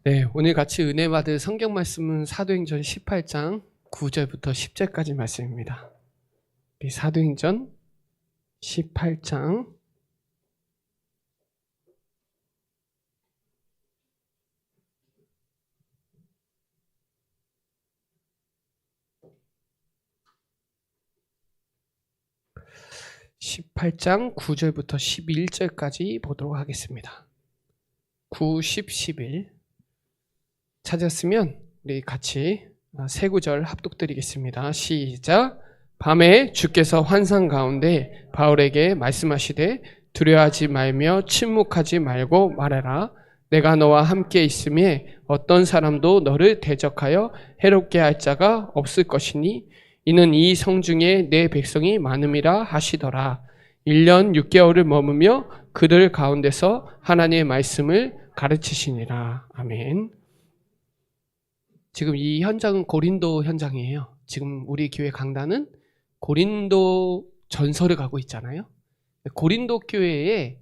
네, 오늘 같이 은혜 받을 성경 말씀은 사도행전 18장 9절부터 10절까지 말씀입니다. 사도행전 18장 9절부터 11절까지 보도록 하겠습니다. 9, 10, 11 찾았으면 우리 같이 세 구절 합독드리겠습니다. 시작. 밤에 주께서 환상 가운데 바울에게 말씀하시되 두려워하지 말며 침묵하지 말고 말해라. 내가 너와 함께 있음에 어떤 사람도 너를 대적하여 해롭게 할 자가 없을 것이니 이는 이 성중에 내 백성이 많음이라 하시더라. 1년 6개월을 머무며 그들 가운데서 하나님의 말씀을 가르치시니라. 아멘. 지금 이 현장은 고린도 현장이에요. 지금 우리 교회 강단은 고린도 전설을 가고 있잖아요. 고린도 교회에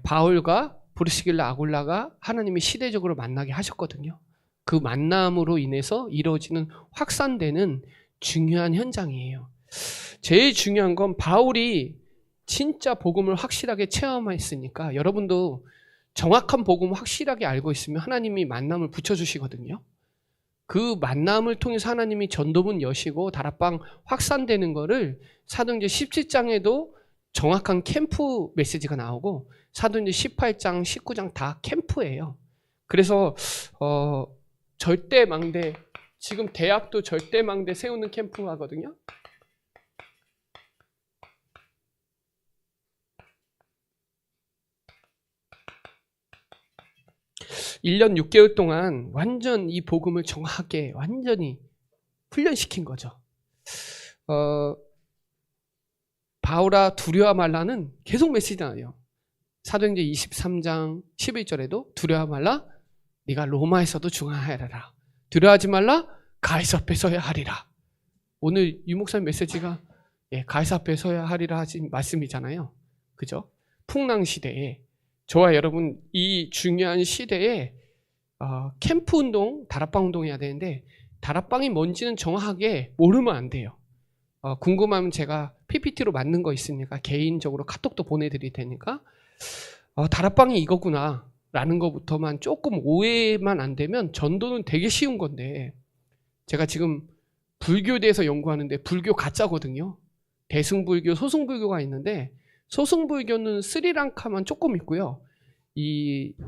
바울과 브리스길라 아굴라가 하나님이 시대적으로 만나게 하셨거든요. 그 만남으로 인해서 이루어지는 확산되는 중요한 현장이에요. 제일 중요한 건 바울이 진짜 복음을 확실하게 체험했으니까 여러분도 정확한 복음을 확실하게 알고 있으면 하나님이 만남을 붙여주시거든요. 그 만남을 통해서 하나님이 전도문 여시고 다락방 확산되는 거를 사도행전 17장에도 정확한 캠프 메시지가 나오고 사도행전 18장, 19장 다 캠프예요. 그래서 절대망대, 지금 대학도 절대망대 세우는 캠프 하거든요. (1년 6개월) 동안 완전 이 복음을 정확하게 완전히 훈련시킨 거죠. 바울아 두려워 말라는 계속 메시지 나와요. 사도행전 23장 11절에도 두려워 말라, 네가 로마에서도 중하하리라. 두려워하지 말라, 가이사 앞에 서야 하리라. 오늘 유 목사님 메시지가 가이사 앞에 서야 하리라 하신 말씀이잖아요. 그죠? 풍랑 시대에 저와 여러분 이 중요한 시대에 캠프 운동, 다락방 운동해야 되는데 다락방이 뭔지는 정확하게 모르면 안 돼요. 궁금하면 제가 PPT로 만든 거 있으니까 개인적으로 카톡도 보내드릴 테니까 다락방이 이거구나 라는 것부터만 조금 오해만 안 되면 전도는 되게 쉬운 건데, 제가 지금 불교에 대해서 연구하는데 불교 가짜거든요. 대승불교, 소승불교가 있는데 소승불교는 스리랑카만 조금 있고요.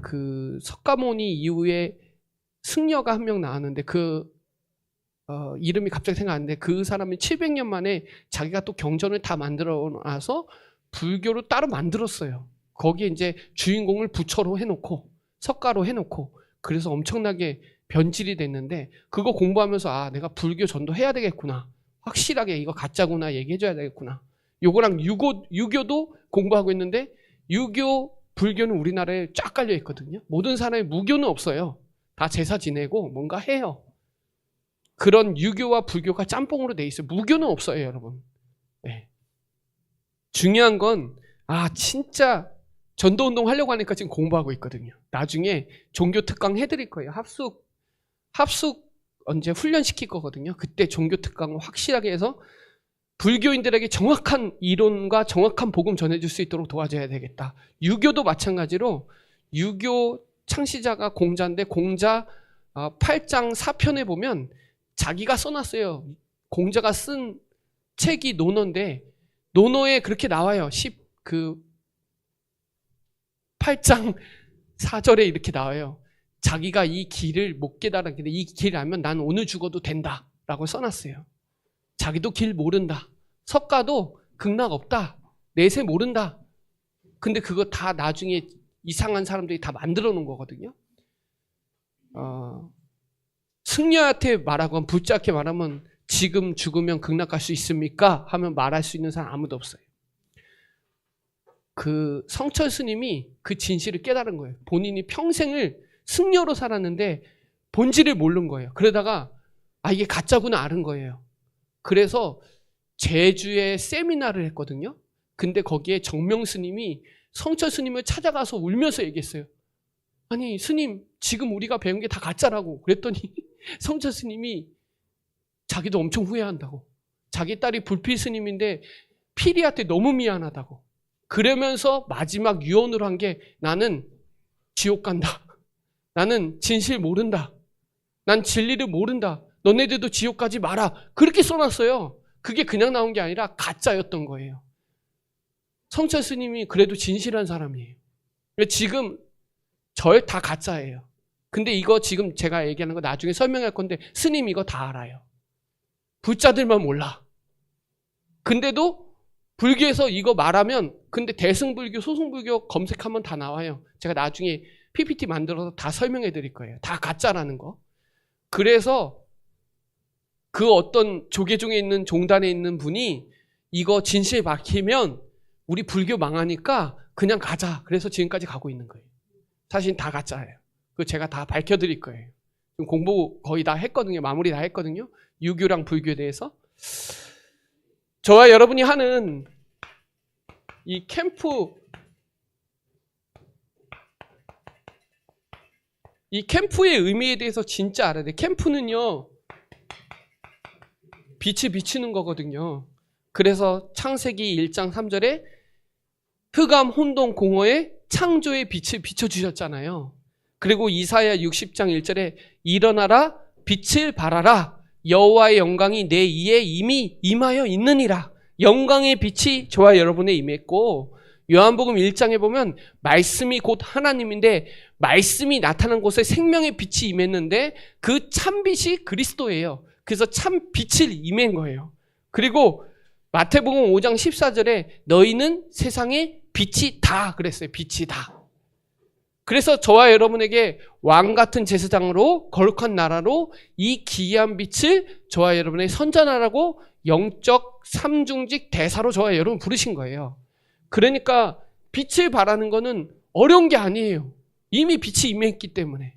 그 석가모니 이후에 승려가 한 명 나왔는데 이름이 갑자기 생각 안 나는데 그 사람이 700년 만에 자기가 또 경전을 다 만들어 놔서 불교를 따로 만들었어요. 거기에 이제 주인공을 부처로 해놓고 석가로 해놓고 그래서 엄청나게 변질이 됐는데, 그거 공부하면서 내가 불교 전도해야 되겠구나, 확실하게 이거 가짜구나 얘기해줘야 되겠구나. 요거랑 유교도 공부하고 있는데 유교, 불교는 우리나라에 쫙 깔려 있거든요. 모든 사람이 무교는 없어요. 다 제사 지내고 뭔가 해요. 그런 유교와 불교가 짬뽕으로 돼 있어요. 무교는 없어요, 여러분. 네. 중요한 건 진짜 전도운동 하려고 하니까 지금 공부하고 있거든요. 나중에 종교 특강 해드릴 거예요. 합숙 언제 훈련시킬 거거든요. 그때 종교 특강을 확실하게 해서 불교인들에게 정확한 이론과 정확한 복음 전해줄 수 있도록 도와줘야 되겠다. 유교도 마찬가지로 유교 창시자가 공자인데 공자 8장 4편에 보면 자기가 써놨어요. 공자가 쓴 책이 논어인데 논어에 그렇게 나와요. 8장 4절에 이렇게 나와요. 자기가 이 길을 못 깨달았는데 이 길 알면 난 오늘 죽어도 된다 라고 써놨어요. 자기도 길 모른다. 석가도 극락 없다. 내세 모른다. 근데 그거 다 나중에 이상한 사람들이 다 만들어 놓은 거거든요. 승려한테 말하고 붙잡게 말하면 지금 죽으면 극락 갈 수 있습니까? 하면 말할 수 있는 사람 아무도 없어요. 그 성철 스님이 그 진실을 깨달은 거예요. 본인이 평생을 승려로 살았는데 본질을 모르는 거예요. 그러다가 이게 가짜구나 알은 거예요. 그래서 제주에 세미나를 했거든요. 근데 거기에 정명 스님이 성철 스님을 찾아가서 울면서 얘기했어요. 아니 스님 지금 우리가 배운 게 다 가짜라고 그랬더니 성철 스님이 자기도 엄청 후회한다고. 자기 딸이 불필 스님인데 피리한테 너무 미안하다고. 그러면서 마지막 유언으로 한 게 나는 지옥 간다. 나는 진실 모른다. 난 진리를 모른다. 너네들도 지옥 가지 마라. 그렇게 써놨어요. 그게 그냥 나온 게 아니라 가짜였던 거예요. 성철 스님이 그래도 진실한 사람이에요. 지금 절 다 가짜예요. 근데 이거 지금 제가 얘기하는 거 나중에 설명할 건데 스님 이거 다 알아요. 불자들만 몰라. 근데도 불교에서 이거 말하면 근데 대승불교, 소승불교 검색하면 다 나와요. 제가 나중에 PPT 만들어서 다 설명해 드릴 거예요. 다 가짜라는 거. 그래서 그 어떤 조계종에 있는 종단에 있는 분이 이거 진실 밝히면 우리 불교 망하니까 그냥 가자. 그래서 지금까지 가고 있는 거예요. 사실 다 가짜예요. 그거 제가 다 밝혀드릴 거예요. 지금 공부 거의 다 했거든요. 마무리 다 했거든요. 유교랑 불교에 대해서. 저와 여러분이 하는 이 캠프의 의미에 대해서 진짜 알아야 돼요. 캠프는요, 빛을 비추는 거거든요. 그래서 창세기 1장 3절에 흑암 혼돈 공허에 창조의 빛을 비춰주셨잖아요. 그리고 이사야 60장 1절에 일어나라 빛을 발하라 여호와의 영광이 내 이에 이미 임하여 있느니라. 영광의 빛이 저와 여러분에 임했고, 요한복음 1장에 보면 말씀이 곧 하나님인데 말씀이 나타난 곳에 생명의 빛이 임했는데 그 참빛이 그리스도예요. 그래서 참 빛을 임한 거예요. 그리고 마태복음 5장 14절에 너희는 세상의 빛이다 그랬어요. 빛이 다. 그래서 저와 여러분에게 왕같은 제사장으로 거룩한 나라로 이 기이한 빛을 저와 여러분의 선전하라고 영적 삼중직 대사로 저와 여러분 부르신 거예요. 그러니까 빛을 발하는 거는 어려운 게 아니에요. 이미 빛이 임했기 때문에.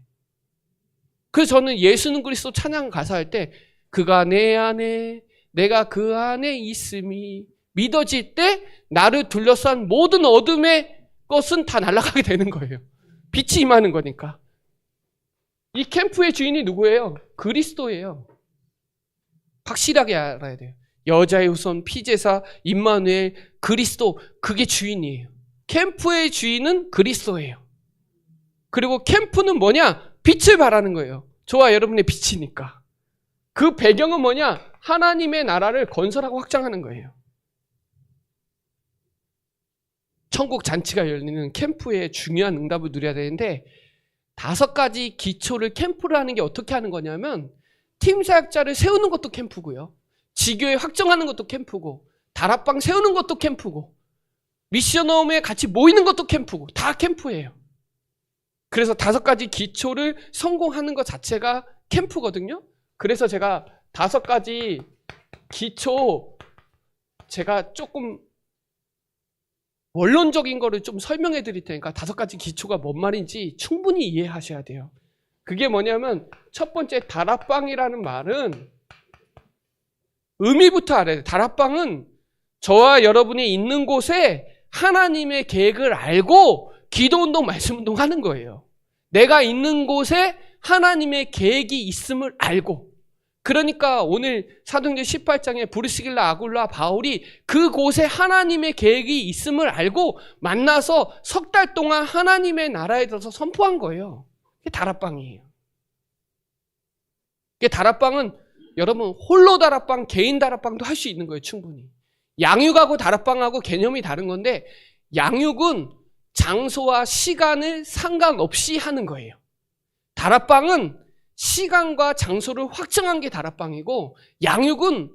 그래서 저는 예수는 그리스도 찬양 가사할 때 그가 내 안에 내가 그 안에 있음이 믿어질 때 나를 둘러싼 모든 어둠의 것은 다 날아가게 되는 거예요. 빛이 임하는 거니까. 이 캠프의 주인이 누구예요? 그리스도예요. 확실하게 알아야 돼요. 여자의 후손, 피제사, 임마누엘, 그리스도, 그게 주인이에요. 캠프의 주인은 그리스도예요. 그리고 캠프는 뭐냐? 빛을 발하는 거예요. 저와 여러분의 빛이니까. 그 배경은 뭐냐? 하나님의 나라를 건설하고 확장하는 거예요. 천국 잔치가 열리는 캠프의 중요한 응답을 누려야 되는데 5가지 기초를 캠프를 하는 게 어떻게 하는 거냐면 팀 사역자를 세우는 것도 캠프고요. 지교회 확정하는 것도 캠프고 다락방 세우는 것도 캠프고 미션홈에 같이 모이는 것도 캠프고 다 캠프예요. 그래서 5가지 기초를 성공하는 것 자체가 캠프거든요. 그래서 제가 5가지 기초 제가 조금 원론적인 거를 좀 설명해 드릴 테니까 5가지 기초가 뭔 말인지 충분히 이해하셔야 돼요. 그게 뭐냐면 첫 번째 다락방이라는 말은 의미부터 알아야 돼요. 다락방은 저와 여러분이 있는 곳에 하나님의 계획을 알고 기도운동, 말씀운동 하는 거예요. 내가 있는 곳에 하나님의 계획이 있음을 알고. 그러니까 오늘 사도행전 18장에 브리스길라, 아굴라, 바울이 그곳에 하나님의 계획이 있음을 알고 만나서 석 달 동안 하나님의 나라에 들어서 선포한 거예요. 그게 다락방이에요. 이게 다락방은 여러분 홀로 다락방, 개인 다락방도 할 수 있는 거예요. 충분히. 양육하고 다락방하고 개념이 다른 건데 양육은 장소와 시간을 상관없이 하는 거예요. 다락방은 시간과 장소를 확정한 게 다락방이고 양육은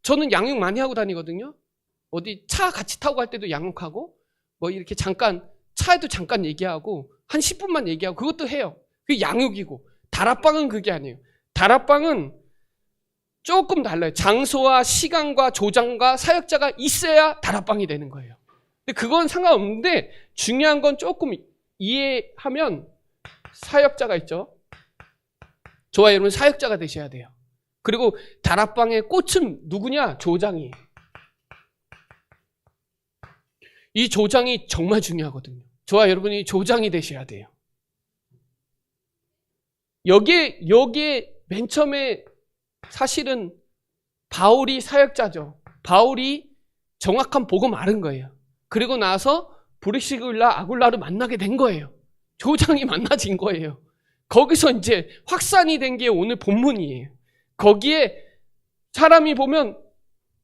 저는 양육 많이 하고 다니거든요. 어디 차 같이 타고 갈 때도 양육하고 뭐 이렇게 잠깐 차에도 잠깐 얘기하고 한 10분만 얘기하고 그것도 해요. 그게 양육이고 다락방은 그게 아니에요. 다락방은 조금 달라요. 장소와 시간과 조장과 사역자가 있어야 다락방이 되는 거예요. 근데 그건 상관없는데 중요한 건 조금 이해하면 사역자가 있죠. 저와 여러분 사역자가 되셔야 돼요. 그리고 다락방의 꽃은 누구냐? 조장이. 이 조장이 정말 중요하거든요. 저와 여러분이 조장이 되셔야 돼요. 여기에 맨 처음에 사실은 바울이 사역자죠. 바울이 정확한 복음 알은 거예요. 그리고 나서 브리스길라 아굴라를 만나게 된 거예요. 조장이 만나진 거예요. 거기서 이제 확산이 된 게 오늘 본문이에요. 거기에 사람이 보면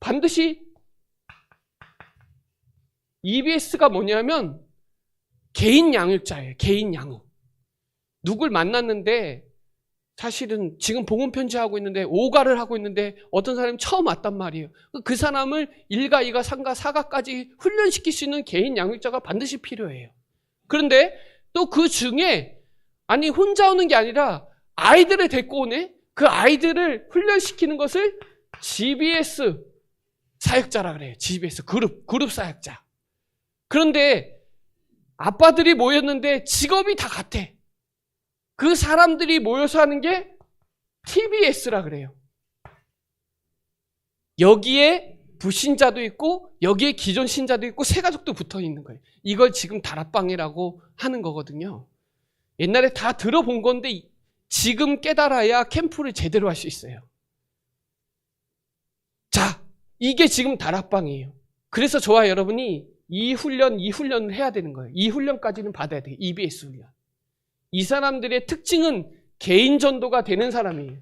반드시 EBS가 뭐냐면 개인 양육자예요. 개인 양육. 누굴 만났는데 사실은 지금 복음 편지하고 있는데 오가를 하고 있는데 어떤 사람이 처음 왔단 말이에요. 그 사람을 1가, 2가, 3가, 4가까지 훈련시킬 수 있는 개인 양육자가 반드시 필요해요. 그런데 또 그 중에 아니 혼자 오는 게 아니라 아이들을 데리고 오네? 그 아이들을 훈련시키는 것을 GBS 사역자라 그래요. GBS 그룹 사역자. 그런데 아빠들이 모였는데 직업이 다 같아. 그 사람들이 모여서 하는 게 TBS라 그래요. 여기에 불신자도 있고 여기에 기존 신자도 있고 새 가족도 붙어 있는 거예요. 이걸 지금 다락방이라고 하는 거거든요. 옛날에 다 들어본 건데 지금 깨달아야 캠프를 제대로 할 수 있어요. 자, 이게 지금 다락방이에요. 그래서 저와 여러분이 이 훈련을 해야 되는 거예요. 이 훈련까지는 받아야 돼요. EBS 훈련. 이 사람들의 특징은 개인 전도가 되는 사람이에요.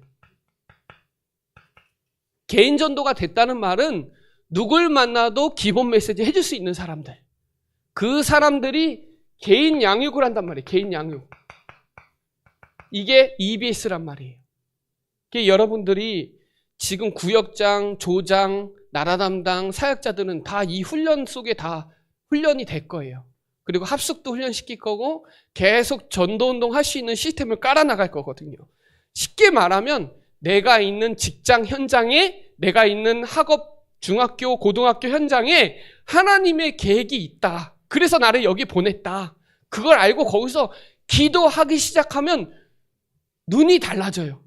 개인 전도가 됐다는 말은 누굴 만나도 기본 메시지 해줄 수 있는 사람들. 그 사람들이 개인 양육을 한단 말이에요. 개인 양육. 이게 EBS란 말이에요. 여러분들이 지금 구역장, 조장, 나라 담당, 사역자들은 다 이 훈련 속에 다 훈련이 될 거예요. 그리고 합숙도 훈련시킬 거고 계속 전도운동 할 수 있는 시스템을 깔아나갈 거거든요. 쉽게 말하면 내가 있는 직장 현장에, 내가 있는 학업, 중학교, 고등학교 현장에 하나님의 계획이 있다. 그래서 나를 여기 보냈다. 그걸 알고 거기서 기도하기 시작하면 눈이 달라져요.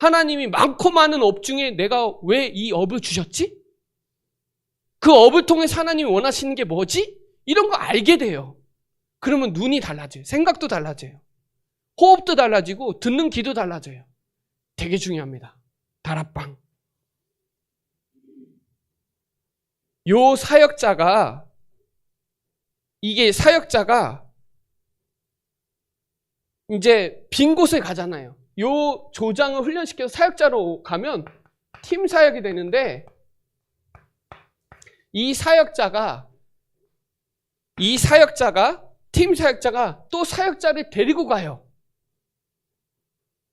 하나님이 많고 많은 업 중에 내가 왜 이 업을 주셨지? 그 업을 통해서 하나님이 원하시는 게 뭐지? 이런 거 알게 돼요. 그러면 눈이 달라져요. 생각도 달라져요. 호흡도 달라지고 듣는 귀도 달라져요. 되게 중요합니다. 다락방. 요 사역자가 이제 빈 곳에 가잖아요. 요 조장을 훈련시켜서 사역자로 가면 팀 사역이 되는데 이 사역자가 팀 사역자가 또 사역자를 데리고 가요.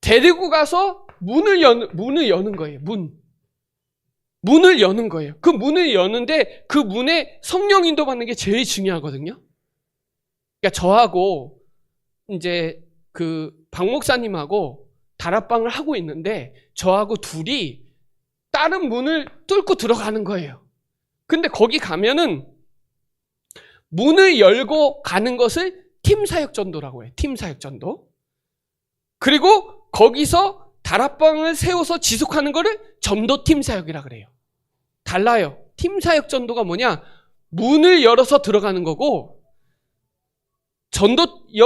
데리고 가서 문을 여는 거예요. 문을 여는 거예요. 그 문을 여는데 그 문에 성령 인도 받는 게 제일 중요하거든요. 그러니까 저하고 이제 그 박 목사님하고 다락방을 하고 있는데 저하고 둘이 다른 문을 뚫고 들어가는 거예요. 근데 거기 가면은 문을 열고 가는 것을 팀사역전도라고 해요. 팀사역전도. 그리고 거기서 다락방을 세워서 지속하는 거를 전도팀사역이라 그래요. 달라요. 팀사역전도가 뭐냐? 문을 열어서 들어가는 거고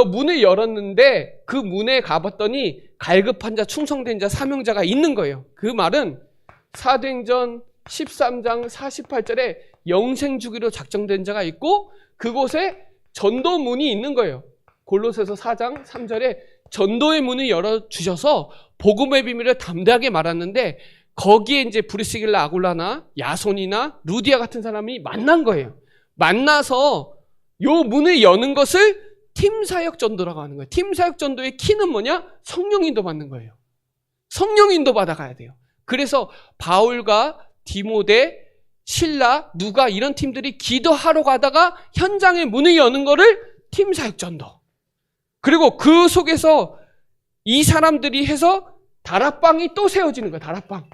문을 열었는데 그 문에 가봤더니 갈급한 자, 충성된 자, 사명자가 있는 거예요. 그 말은 사도행전 13장 48절에 영생주기로 작정된 자가 있고 그곳에 전도문이 있는 거예요. 골로새서 4장 3절에 전도의 문을 열어주셔서 복음의 비밀을 담대하게 말았는데 거기에 이제 브리스길라 아굴라나 야손이나 루디아 같은 사람이 만난 거예요. 만나서 요 문을 여는 것을 팀사역 전도라고 하는 거예요. 팀사역 전도의 키는 뭐냐? 성령 인도 받는 거예요. 성령 인도 받아가야 돼요. 그래서 바울과 디모데, 실라, 누가 이런 팀들이 기도하러 가다가 현장에 문을 여는 거를 팀사역 전도. 그리고 그 속에서 이 사람들이 해서 다락방이 또 세워지는 거예요. 다락방.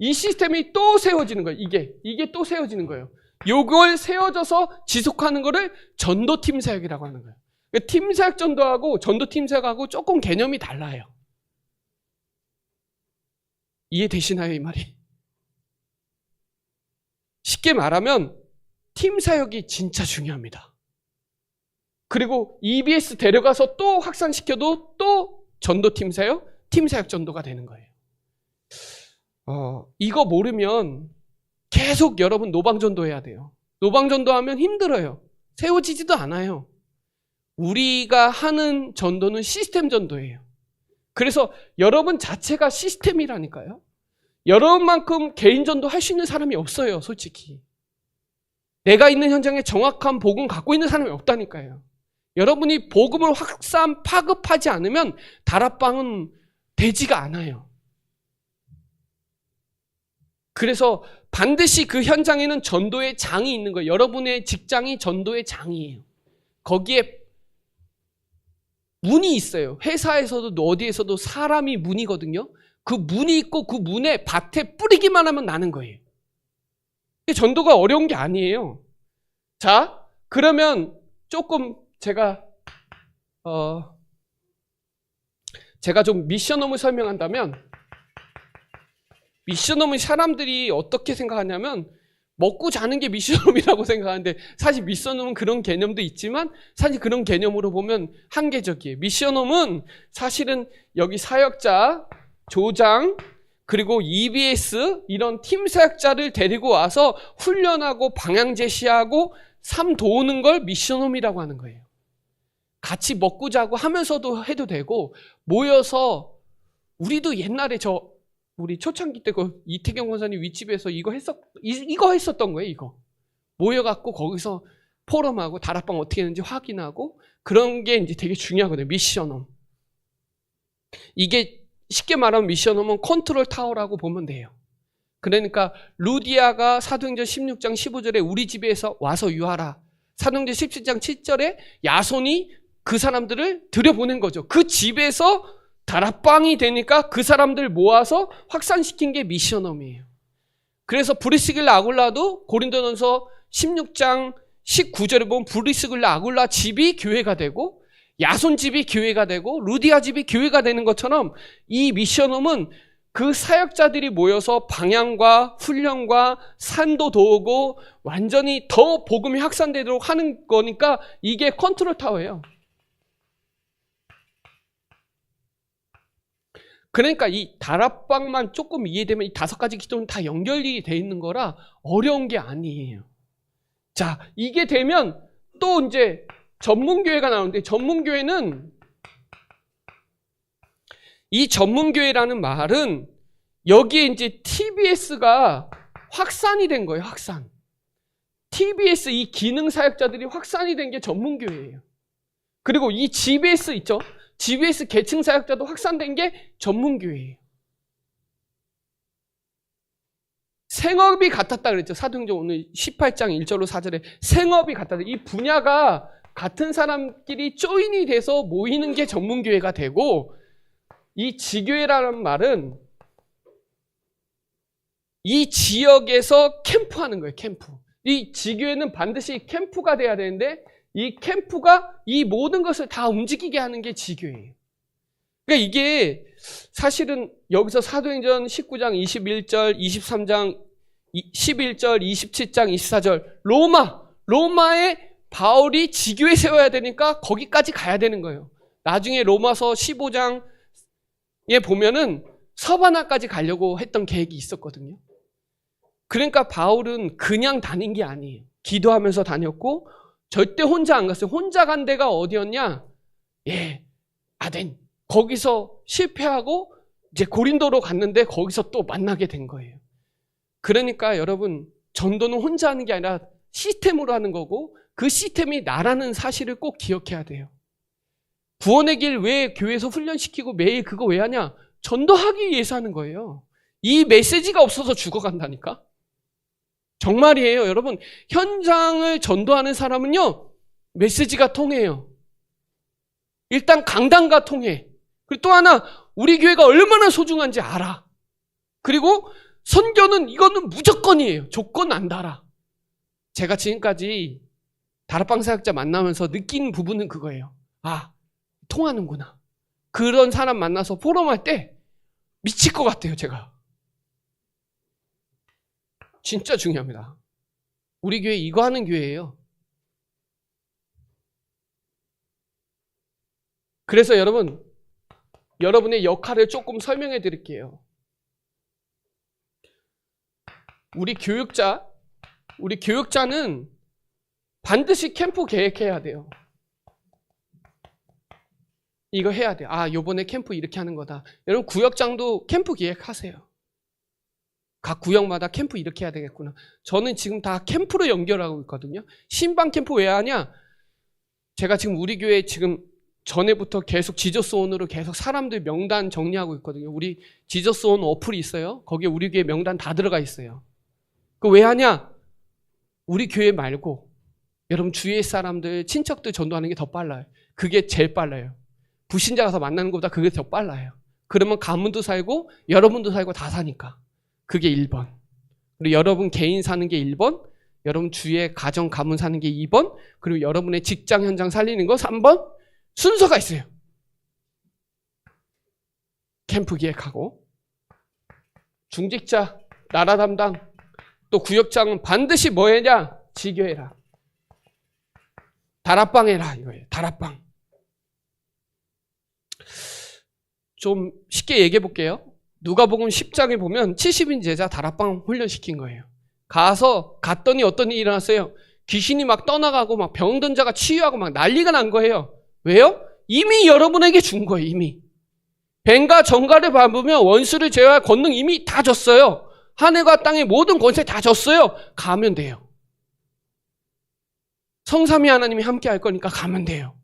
이 시스템이 또 세워지는 거예요. 이게 또 세워지는 거예요. 요걸 세워져서 지속하는 거를 전도팀 사역이라고 하는 거예요. 팀 사역 전도하고 전도팀 사역하고 조금 개념이 달라요. 이해되시나요, 이 말이? 쉽게 말하면 팀 사역이 진짜 중요합니다. 그리고 EBS 데려가서 또 확산시켜도 또 전도팀 사역, 팀 사역 전도가 되는 거예요. 이거 모르면 계속 여러분 노방전도 해야 돼요. 노방전도 하면 힘들어요. 세워지지도 않아요. 우리가 하는 전도는 시스템 전도예요. 그래서 여러분 자체가 시스템이라니까요. 여러분만큼 개인 전도 할 수 있는 사람이 없어요, 솔직히. 내가 있는 현장에 정확한 복음 갖고 있는 사람이 없다니까요. 여러분이 복음을 확산, 파급하지 않으면 다락방은 되지가 않아요. 그래서 반드시 그 현장에는 전도의 장이 있는 거예요. 여러분의 직장이 전도의 장이에요. 거기에 문이 있어요. 회사에서도 어디에서도 사람이 문이거든요. 그 문이 있고 그 문에 밭에 뿌리기만 하면 나는 거예요. 전도가 어려운 게 아니에요. 자, 그러면 조금 제가 좀 미션홈을 설명한다면, 미션홈은 사람들이 어떻게 생각하냐면 먹고 자는 게 미션홈이라고 생각하는데, 사실 미션홈은 그런 개념도 있지만 사실 그런 개념으로 보면 한계적이에요. 미션홈은 사실은 여기 사역자, 조장, 그리고 EBS 이런 팀 사역자를 데리고 와서 훈련하고 방향 제시하고 삶 도우는 걸 미션홈이라고 하는 거예요. 같이 먹고 자고 하면서도 해도 되고, 모여서 우리도 옛날에 우리 초창기 때 그 이태경 권사님 윗집에서 이거 했었던 거예요. 이거 모여갖고 거기서 포럼하고 다락방 어떻게 했는지 확인하고, 그런 게 이제 되게 중요하거든요. 미션홈. 이게 쉽게 말하면 미션홈은 컨트롤 타워라고 보면 돼요. 그러니까 루디아가 사도행전 16장 15절에 우리 집에서 와서 유하라, 사도행전 17장 7절에 야손이 그 사람들을 들여보낸 거죠. 그 집에서 다락방이 되니까 그 사람들 모아서 확산시킨 게 미션홈이에요. 그래서 브리스길라 아굴라도 고린도전서 16장 19절에 보면 브리스길라 아굴라 집이 교회가 되고, 야손 집이 교회가 되고, 루디아 집이 교회가 되는 것처럼 이 미션홈은 그 사역자들이 모여서 방향과 훈련과 산도 도우고 완전히 더 복음이 확산되도록 하는 거니까 이게 컨트롤 타워예요. 그러니까 이 다락방만 조금 이해되면 이 5가지 기도는 다 연결이 돼 있는 거라 어려운 게 아니에요. 자, 이게 되면 또 이제 전문교회가 나오는데, 전문교회는, 이 전문교회라는 말은 여기에 이제 TBS가 확산이 된 거예요. 확산. TBS 이 기능 사역자들이 확산이 된 게 전문교회예요. 그리고 이 GBS 있죠? GBS 계층 사역자도 확산된 게 전문교회예요. 생업이 같았다 그랬죠. 사도행전 오늘 18장 1절로 4절에 생업이 같았다. 이 분야가 같은 사람끼리 조인이 돼서 모이는 게 전문교회가 되고, 이 지교회라는 말은 이 지역에서 캠프하는 거예요. 캠프. 이 지교회는 반드시 캠프가 돼야 되는데, 이 캠프가 이 모든 것을 다 움직이게 하는 게 지교회예요. 그러니까 이게 사실은 여기서 사도행전 19장 21절, 23장 11절, 27장 24절 로마에 바울이 지교회 세워야 되니까 거기까지 가야 되는 거예요. 나중에 로마서 15장에 보면은 서바나까지 가려고 했던 계획이 있었거든요. 그러니까 바울은 그냥 다닌 게 아니에요. 기도하면서 다녔고 절대 혼자 안 갔어요. 혼자 간 데가 어디였냐? 아덴. 거기서 실패하고 이제 고린도로 갔는데 거기서 또 만나게 된 거예요. 그러니까 여러분, 전도는 혼자 하는 게 아니라 시스템으로 하는 거고, 그 시스템이 나라는 사실을 꼭 기억해야 돼요. 구원의 길 왜 교회에서 훈련시키고 매일 그거 왜 하냐? 전도하기 위해서 하는 거예요. 이 메시지가 없어서 죽어간다니까? 정말이에요. 여러분, 현장을 전도하는 사람은요, 메시지가 통해요. 일단 강단과 통해. 그리고 또 하나, 우리 교회가 얼마나 소중한지 알아. 그리고 선교는 이거는 무조건이에요. 조건 안 달아. 제가 지금까지 다락방 사역자 만나면서 느낀 부분은 그거예요. 아, 통하는구나. 그런 사람 만나서 포럼할 때 미칠 것 같아요, 제가. 진짜 중요합니다. 우리 교회 이거 하는 교회예요. 그래서 여러분, 여러분의 역할을 조금 설명해 드릴게요. 우리 교육자는 반드시 캠프 계획해야 돼요. 이거 해야 돼요. 아, 요번에 캠프 이렇게 하는 거다. 여러분, 구역장도 캠프 계획하세요. 각 구역마다 캠프 이렇게 해야 되겠구나. 저는 지금 다 캠프로 연결하고 있거든요. 신방 캠프 왜 하냐? 제가 지금 우리 교회 지금 전에부터 계속 지저스온으로 계속 사람들 명단 정리하고 있거든요. 우리 지저스온 어플이 있어요. 거기에 우리 교회 명단 다 들어가 있어요. 그 왜 하냐? 우리 교회 말고 여러분 주위의 사람들, 친척들 전도하는 게 더 빨라요. 그게 제일 빨라요. 불신자 가서 만나는 것보다 그게 더 빨라요. 그러면 가문도 살고 여러분도 살고 다 사니까. 그게 1번. 그리고 여러분 개인 사는 게 1번, 여러분 주위의 가정, 가문 사는 게 2번, 그리고 여러분의 직장 현장 살리는 거 3번. 순서가 있어요. 캠프 기획하고, 중직자, 나라 담당, 또 구역장은 반드시 뭐 해냐? 지교해라. 다락방 해라 이거예요. 다락방. 좀 쉽게 얘기해 볼게요. 누가복음 10장에 보면 70인 제자 다락방 훈련시킨 거예요. 갔더니 어떤 일이 일어났어요? 귀신이 막 떠나가고 막 병든 자가 치유하고 막 난리가 난 거예요. 왜요? 이미 여러분에게 준 거예요. 이미. 뱀과 정갈을 밟으면 원수를 제어할 권능 이미 다 줬어요. 하늘과 땅의 모든 권세 다 줬어요. 가면 돼요. 성삼위 하나님이 함께 할 거니까 가면 돼요.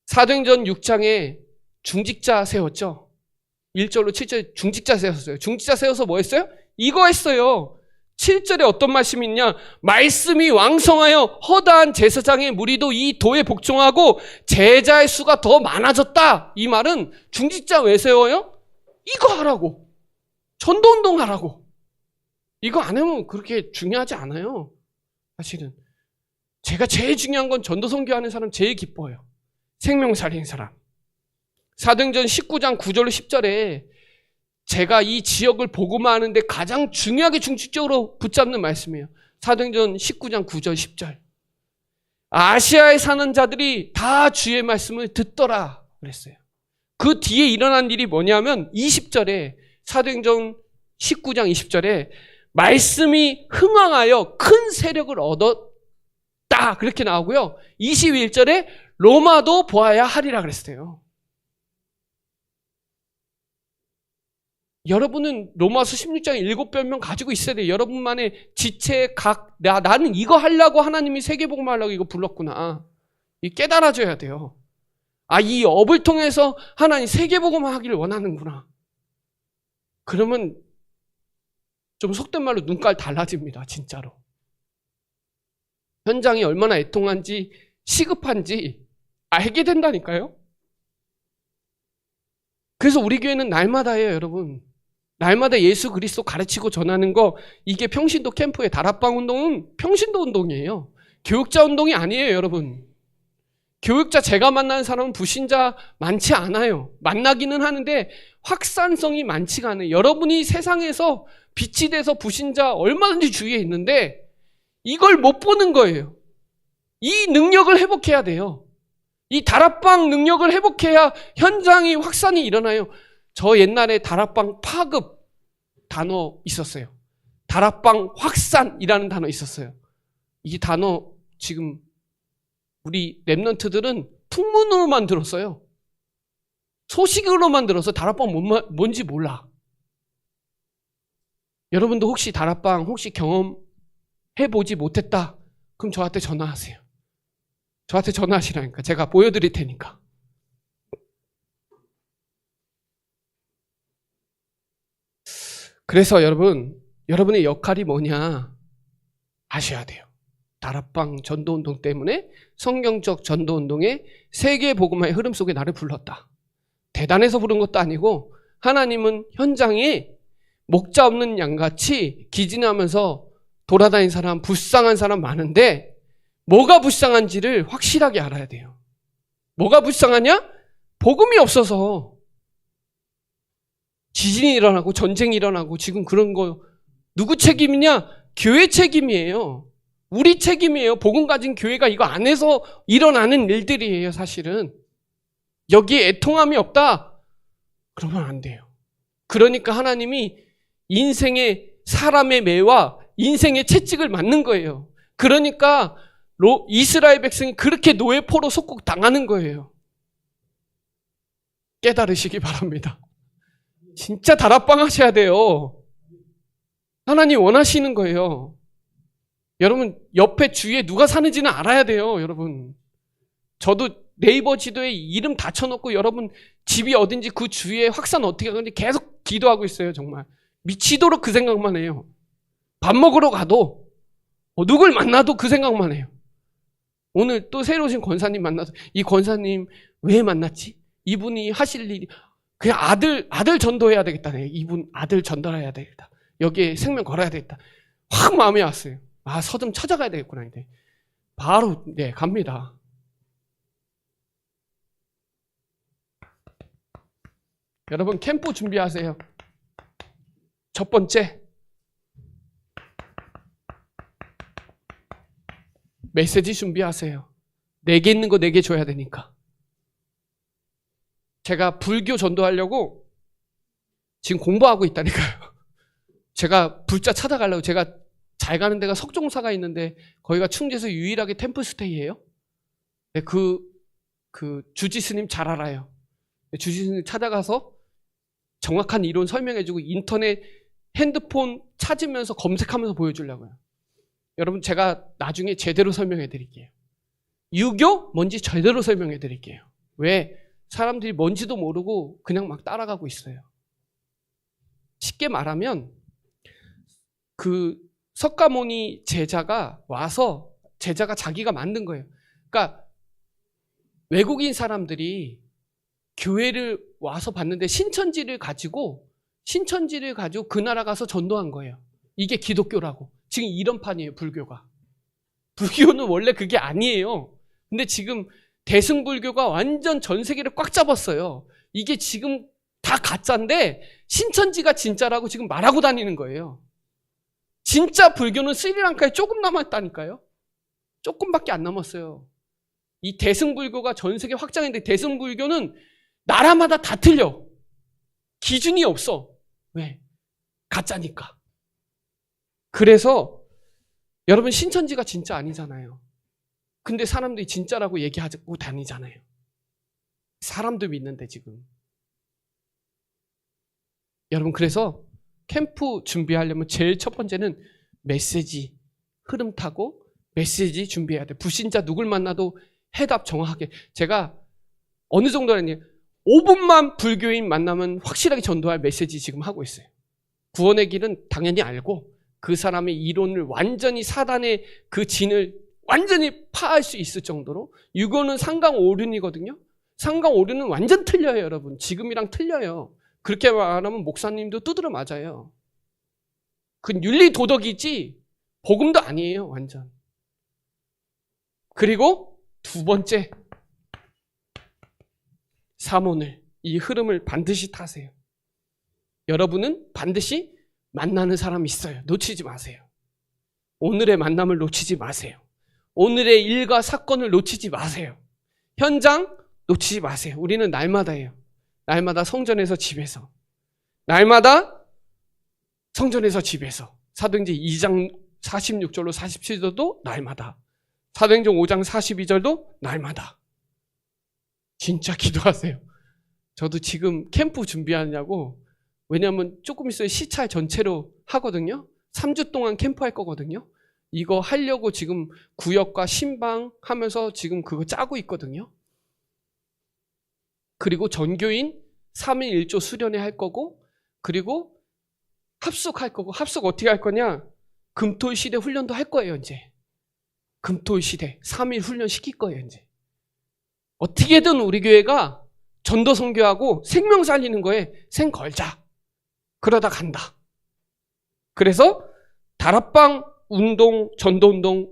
사도행전 6장에 중직자 세웠죠. 1절로 7절 중직자 세웠어요. 중직자 세워서 뭐 했어요? 이거 했어요. 7절에 어떤 말씀이 있냐? 말씀이 왕성하여 허다한 제사장의 무리도 이 도에 복종하고 제자의 수가 더 많아졌다. 이 말은 중직자 왜 세워요? 이거 하라고. 전도운동 하라고. 이거 안 하면 그렇게 중요하지 않아요. 사실은. 제가 제일 중요한 건 전도 선교하는 사람 제일 기뻐요. 생명 살리는 사람. 사도행전 19장 9절로 10절에 제가 이 지역을 복음화하는데 가장 중요하게 중칙적으로 붙잡는 말씀이에요. 사도행전 19장 9절 10절. 아시아에 사는 자들이 다 주의 말씀을 듣더라 그랬어요. 그 뒤에 일어난 일이 뭐냐면 20절에 사도행전 19장 20절에 말씀이 흥왕하여 큰 세력을 얻었다 그렇게 나오고요. 21절에 로마도 보아야 하리라 그랬어요. 여러분은 로마서 16장 7별명 가지고 있어야 돼요. 여러분만의 지체 나는 이거 하려고 하나님이 세계복음 하려고 이거 불렀구나. 이 깨달아져야 돼요. 아, 이 업을 통해서 하나님 세계복음 하기를 원하는구나. 그러면 좀 속된 말로 눈깔 달라집니다. 진짜로. 현장이 얼마나 애통한지 시급한지 알게 된다니까요. 그래서 우리 교회는 날마다 해요, 여러분. 날마다 예수 그리스도 가르치고 전하는 거, 이게 평신도 캠프의 다락방 운동은 평신도 운동이에요. 교육자 운동이 아니에요, 여러분. 교육자 제가 만나는 사람은 불신자 많지 않아요. 만나기는 하는데 확산성이 많지가 않아요. 여러분이 세상에서 빛이 돼서 불신자 얼마든지 주위에 있는데 이걸 못 보는 거예요. 이 능력을 회복해야 돼요. 이 다락방 능력을 회복해야 현장이 확산이 일어나요. 저 옛날에 다락방 파급 단어 있었어요. 다락방 확산이라는 단어 있었어요. 이 단어 지금 우리 랩런트들은 풍문으로만 들었어요. 소식으로만 들어서 다락방 뭔지 몰라. 여러분도 혹시 다락방 혹시 경험해보지 못했다? 그럼 저한테 전화하세요. 저한테 전화하시라니까. 제가 보여드릴 테니까. 그래서 여러분의 역할이 뭐냐 아셔야 돼요. 다락방 전도운동 때문에 성경적 전도운동의 세계복음화의 흐름 속에 나를 불렀다. 대단해서 부른 것도 아니고 하나님은 현장에 목자 없는 양같이 기진하면서 돌아다니는 사람, 불쌍한 사람 많은데 뭐가 불쌍한지를 확실하게 알아야 돼요. 뭐가 불쌍하냐? 복음이 없어서 지진이 일어나고 전쟁이 일어나고 지금 그런 거 누구 책임이냐? 교회 책임이에요. 우리 책임이에요. 복음 가진 교회가 이거 안 해서 일어나는 일들이에요, 사실은. 여기에 애통함이 없다? 그러면 안 돼요. 그러니까 하나님이 인생의 사람의 매와 인생의 채찍을 맞는 거예요. 그러니까 이스라엘 백성이 그렇게 노예포로 속국 당하는 거예요. 깨달으시기 바랍니다. 진짜 다락방 하셔야 돼요. 하나님 원하시는 거예요. 여러분 옆에 주위에 누가 사는지는 알아야 돼요. 여러분 저도 네이버 지도에 이름 다 쳐놓고 여러분 집이 어딘지 그 주위에 확산 어떻게 하는지 계속 기도하고 있어요. 정말 미치도록 그 생각만 해요. 밥 먹으러 가도 누굴 만나도 그 생각만 해요. 오늘 또 새로 오신 권사님 만나서 이 권사님 왜 만났지? 이분이 하실 일이 그냥 아들 전도해야 되겠다. 이분 아들 전달해야 되겠다. 여기에 생명 걸어야 되겠다. 확 마음이 왔어요. 아 서점 찾아가야 되겠구나. 이제 바로 갑니다. 여러분 캠프 준비하세요. 첫 번째 메시지 준비하세요. 내게 있는 거 내게 줘야 되니까. 제가 불교 전도하려고 지금 공부하고 있다니까요. 제가 불자 찾아가려고 제가 잘 가는 데가 석종사가 있는데 거기가 충주에서 유일하게 템플스테이예요. 그 주지스님 잘 알아요. 주지스님 찾아가서 정확한 이론 설명해주고 인터넷 핸드폰 찾으면서 검색하면서 보여주려고요. 여러분 제가 나중에 제대로 설명해 드릴게요. 유교 뭔지 제대로 설명해 드릴게요. 왜? 사람들이 뭔지도 모르고 그냥 막 따라가고 있어요. 쉽게 말하면 그 석가모니 제자가 와서 제자가 자기가 만든 거예요. 그러니까 외국인 사람들이 교회를 와서 봤는데 신천지를 가지고 그 나라 가서 전도한 거예요. 이게 기독교라고. 지금 이런 판이에요, 불교가. 불교는 원래 그게 아니에요. 근데 지금 대승불교가 완전 전 세계를 꽉 잡았어요. 이게 지금 다 가짜인데 신천지가 진짜라고 지금 말하고 다니는 거예요. 진짜 불교는 스리랑카에 조금 남았다니까요. 조금밖에 안 남았어요. 이 대승불교가 전 세계 확장했는데 대승불교는 나라마다 다 틀려. 기준이 없어. 왜? 가짜니까. 그래서 여러분 신천지가 진짜 아니잖아요. 근데 사람들이 진짜라고 얘기하고 다니잖아요. 사람도 믿는데 지금. 여러분 그래서 캠프 준비하려면 제일 첫 번째는 메시지 흐름 타고 메시지 준비해야 돼. 불신자 누굴 만나도 해답 정확하게. 제가 어느 정도는 5분만 불교인 만나면 확실하게 전도할 메시지 지금 하고 있어요. 구원의 길은 당연히 알고 그 사람의 이론을 완전히 사단의 그 진을 완전히 파할 수 있을 정도로. 유교는 상강오륜이거든요. 상강오륜은 완전 틀려요. 여러분 지금이랑 틀려요. 그렇게 말하면 목사님도 두드려 맞아요. 그건 윤리 도덕이지 복음도 아니에요. 완전. 그리고 두 번째 사모늘 이 흐름을 반드시 타세요. 여러분은 반드시 만나는 사람이 있어요. 놓치지 마세요. 오늘의 만남을 놓치지 마세요. 오늘의 일과 사건을 놓치지 마세요. 현장 놓치지 마세요. 우리는 날마다예요. 날마다 성전에서 집에서. 날마다 성전에서 집에서. 사도행전 2장 46절로 47절도 날마다. 사도행전 5장 42절도 날마다. 진짜 기도하세요. 저도 지금 캠프 준비하냐고. 왜냐하면 조금 있으면 시차 전체로 하거든요. 3주 동안 캠프 할 거거든요. 이거 하려고 지금 구역과 신방 하면서 지금 그거 짜고 있거든요. 그리고 전교인 3일 1조 수련회 할 거고, 그리고 합숙할 거고. 합숙 어떻게 할 거냐? 금토일 시대 훈련도 할 거예요. 이제 금토일 시대 3일 훈련 시킬 거예요. 이제 어떻게든 우리 교회가 전도 선교하고 생명 살리는 거에 생 걸자. 그러다 간다. 그래서 다락방 운동, 전도운동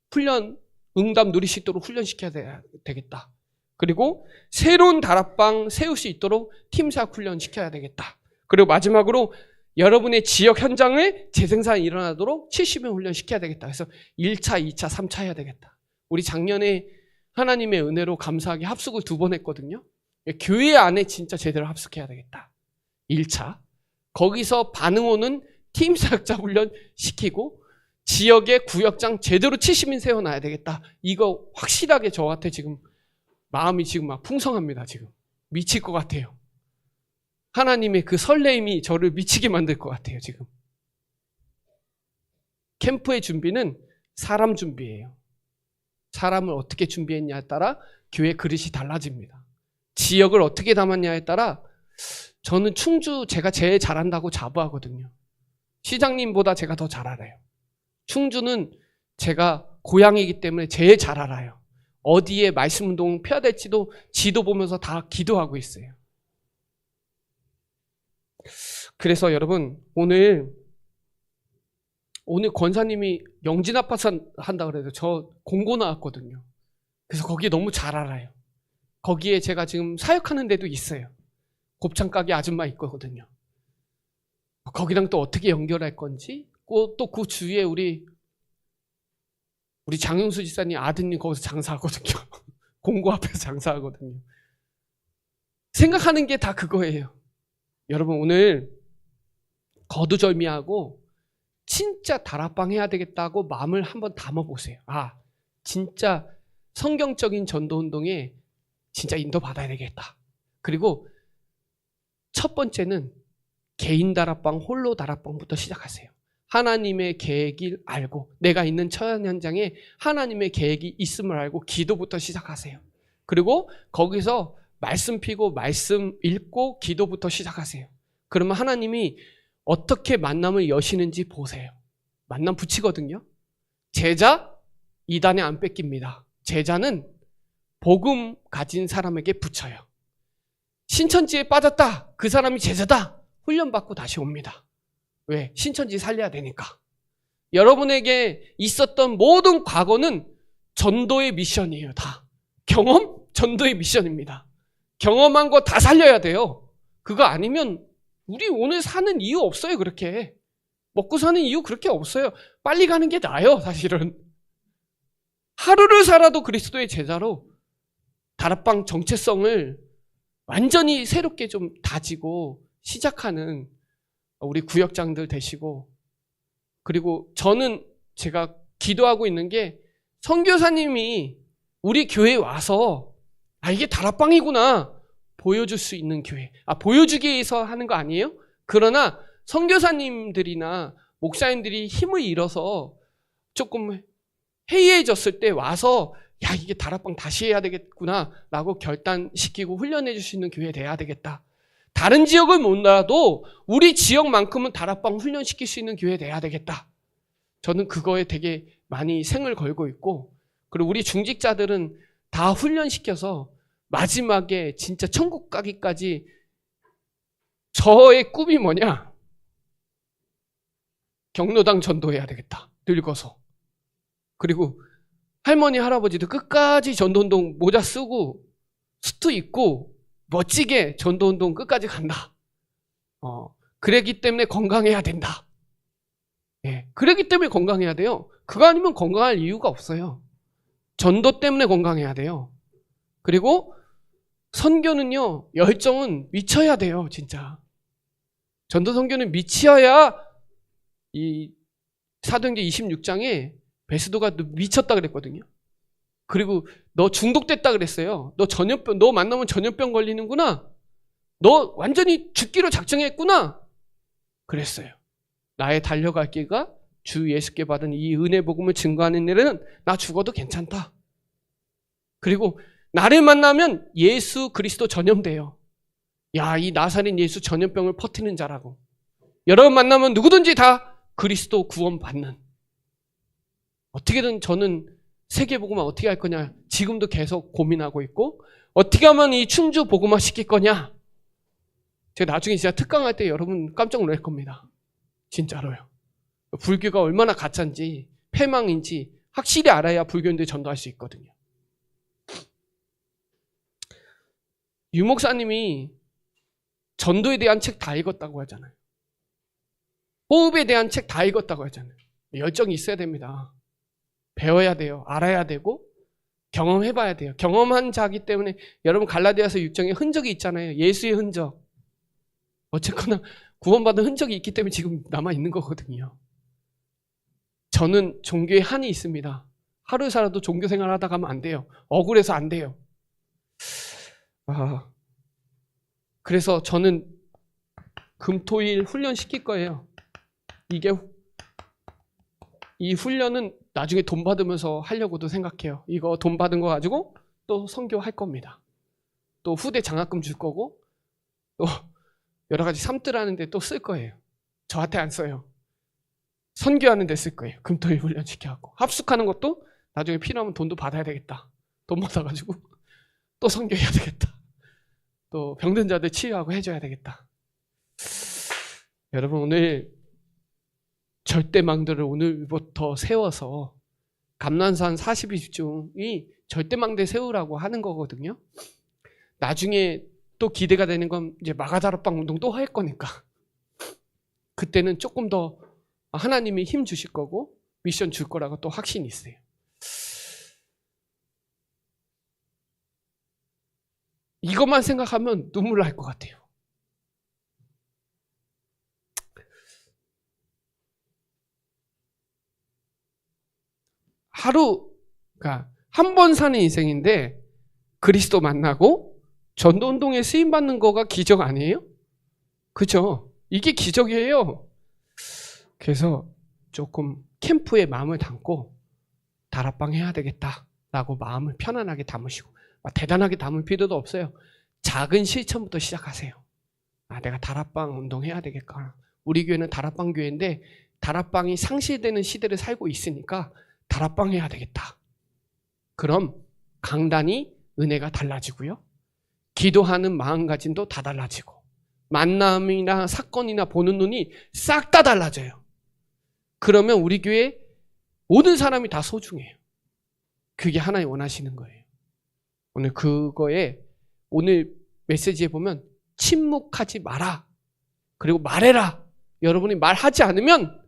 훈련, 응답 누릴 수 있도록 훈련시켜야 되겠다. 그리고 새로운 다락방 세울 수 있도록 팀사역 훈련 시켜야 되겠다. 그리고 마지막으로 여러분의 지역 현장에 재생산이 일어나도록 70명 훈련시켜야 되겠다. 그래서 1차, 2차, 3차 해야 되겠다. 우리 작년에 하나님의 은혜로 감사하게 합숙을 2번 했거든요. 교회 안에 진짜 제대로 합숙해야 되겠다. 1차. 거기서 반응 오는 팀 사역자 훈련 시키고 지역의 구역장 제대로 70인 세워놔야 되겠다. 이거 확실하게 저한테 지금 마음이 지금 막 풍성합니다. 지금 미칠 것 같아요. 하나님의 그 설레임이 저를 미치게 만들 것 같아요. 지금 캠프의 준비는 사람 준비예요. 사람을 어떻게 준비했냐에 따라 교회 그릇이 달라집니다. 지역을 어떻게 담았냐에 따라 저는 충주 제가 제일 잘한다고 자부하거든요. 시장님보다 제가 더 잘 알아요. 충주는 제가 고향이기 때문에 제일 잘 알아요. 어디에 말씀 운동 펴야 될지도 지도 보면서 다 기도하고 있어요. 그래서 여러분 오늘 권사님이 영진 아파트 한다 그래서 저 공고 나왔거든요. 그래서 거기 너무 잘 알아요. 거기에 제가 지금 사역하는 데도 있어요. 곱창 가게 아줌마 있거든요. 거기랑 또 어떻게 연결할 건지 또 그 주위에 우리 장영수 지사님 아드님 거기서 장사하거든요. 공고 앞에서 장사하거든요. 생각하는 게 다 그거예요. 여러분 오늘 거두절미하고 진짜 다락방 해야 되겠다고 마음을 한번 담아보세요. 진짜 성경적인 전도운동에 진짜 인도받아야 되겠다. 그리고 첫 번째는 개인 다락방, 홀로 다락방부터 시작하세요. 하나님의 계획을 알고 내가 있는 처한 현장에 하나님의 계획이 있음을 알고 기도부터 시작하세요. 그리고 거기서 말씀 피고 말씀 읽고 기도부터 시작하세요. 그러면 하나님이 어떻게 만남을 여시는지 보세요. 만남 붙이거든요. 제자 이단에 안 뺏깁니다. 제자는 복음 가진 사람에게 붙여요. 신천지에 빠졌다. 그 사람이 제자다. 훈련받고 다시 옵니다. 왜? 신천지 살려야 되니까. 여러분에게 있었던 모든 과거는 전도의 미션이에요. 다. 경험? 전도의 미션입니다. 경험한 거 다 살려야 돼요. 그거 아니면 우리 오늘 사는 이유 없어요. 그렇게. 먹고 사는 이유 그렇게 없어요. 빨리 가는 게 나아요. 사실은. 하루를 살아도 그리스도의 제자로 다락방 정체성을 완전히 새롭게 좀 다지고 시작하는 우리 구역장들 되시고, 그리고 저는 제가 기도하고 있는 게 선교사님이 우리 교회에 와서 이게 다락방이구나 보여줄 수 있는 교회. 보여주기 위해서 하는 거 아니에요? 그러나 선교사님들이나 목사님들이 힘을 잃어서 조금 해이해졌을 때 와서 이게 다락방 다시 해야 되겠구나 라고 결단시키고 훈련해 줄 수 있는 교회 돼야 되겠다. 다른 지역을 몰라도 우리 지역만큼은 다락방 훈련시킬 수 있는 교회 돼야 되겠다. 저는 그거에 되게 많이 생을 걸고 있고, 그리고 우리 중직자들은 다 훈련시켜서 마지막에 진짜 천국 가기까지 저의 꿈이 뭐냐? 경로당 전도해야 되겠다. 늙어서. 그리고 할머니 할아버지도 끝까지 전도운동 모자 쓰고 수트 입고 멋지게 전도운동 끝까지 간다. 그러기 때문에 건강해야 된다. 그러기 때문에 건강해야 돼요. 그거 아니면 건강할 이유가 없어요. 전도 때문에 건강해야 돼요. 그리고 선교는요, 열정은 미쳐야 돼요. 진짜. 전도 선교는 미쳐야, 이 사도행전 26장에 베스도가 미쳤다 그랬거든요. 그리고 너 중독됐다 그랬어요. 너 만나면 전염병 걸리는구나. 너 완전히 죽기로 작정했구나. 그랬어요. 나의 달려갈 길과 주 예수께 받은 이 은혜 복음을 증거하는 일은 나 죽어도 괜찮다. 그리고 나를 만나면 예수 그리스도 전염돼요. 이 나사렛 예수 전염병을 퍼뜨리는 자라고. 여러분 만나면 누구든지 다 그리스도 구원 받는. 어떻게든 저는 세계복음화 어떻게 할 거냐 지금도 계속 고민하고 있고, 어떻게 하면 이 충주 복음화 시킬 거냐. 제가 나중에 진짜 특강할 때 여러분 깜짝 놀랄 겁니다. 진짜로요. 불교가 얼마나 가짜인지 패망인지 확실히 알아야 불교인들 전도할 수 있거든요. 유 목사님이 전도에 대한 책 다 읽었다고 하잖아요. 호흡에 대한 책 다 읽었다고 하잖아요. 열정이 있어야 됩니다. 배워야 돼요. 알아야 되고 경험해봐야 돼요. 경험한 자기 때문에 여러분 갈라디아서 6장에 흔적이 있잖아요. 예수의 흔적. 어쨌거나 구원받은 흔적이 있기 때문에 지금 남아있는 거거든요. 저는 종교에 한이 있습니다. 하루 살아도 종교 생활 하다 가면 안 돼요. 억울해서 안 돼요. 그래서 저는 금토일 훈련 시킬 거예요. 이 훈련은 나중에 돈 받으면서 하려고도 생각해요. 이거 돈 받은 거 가지고 또 선교할 겁니다. 또 후대 장학금 줄 거고 또 여러 가지 삼뜰하는 데 또 쓸 거예요. 저한테 안 써요. 선교하는 데 쓸 거예요. 금토일 훈련 시켜갖고. 합숙하는 것도 나중에 필요하면 돈도 받아야 되겠다. 돈 받아가지고 또 선교해야 되겠다. 또 병든 자들 치유하고 해줘야 되겠다. 여러분 오늘 절대망대를 오늘부터 세워서 감난산 40일중이 절대망대 세우라고 하는 거거든요. 나중에 또 기대가 되는 건 이제 마가다락방 운동 또 할 거니까 그때는 조금 더 하나님이 힘 주실 거고 미션 줄 거라고 또 확신이 있어요. 이것만 생각하면 눈물 날 것 같아요. 그러니까 한 번 사는 인생인데 그리스도 만나고 전도운동에 쓰임받는 거가 기적 아니에요? 그죠? 이게 기적이에요. 그래서 조금 캠프에 마음을 담고 다락방 해야 되겠다라고 마음을 편안하게 담으시고 대단하게 담을 필요도 없어요. 작은 실천부터 시작하세요. 내가 다락방 운동해야 되겠구나. 우리 교회는 다락방 교회인데 다락방이 상실되는 시대를 살고 있으니까 다락방 해야 되겠다. 그럼 강단이 은혜가 달라지고요. 기도하는 마음가짐도 다 달라지고 만남이나 사건이나 보는 눈이 싹 다 달라져요. 그러면 우리 교회 모든 사람이 다 소중해요. 그게 하나님 원하시는 거예요. 오늘 메시지에 보면 침묵하지 마라. 그리고 말해라. 여러분이 말하지 않으면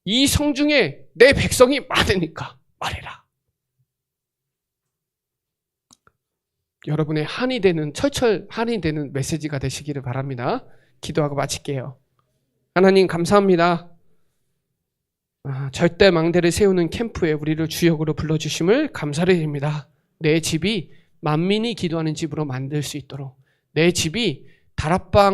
이 성중에 내 백성이 많으니까 말해라. 여러분의 철철 한이 되는 메시지가 되시기를 바랍니다. 기도하고 마칠게요. 하나님 감사합니다. 절대망대를 세우는 캠프에 우리를 주역으로 불러주심을 감사를 드립니다. 내 집이 만민이 기도하는 집으로 만들 수 있도록 내 집이 다락방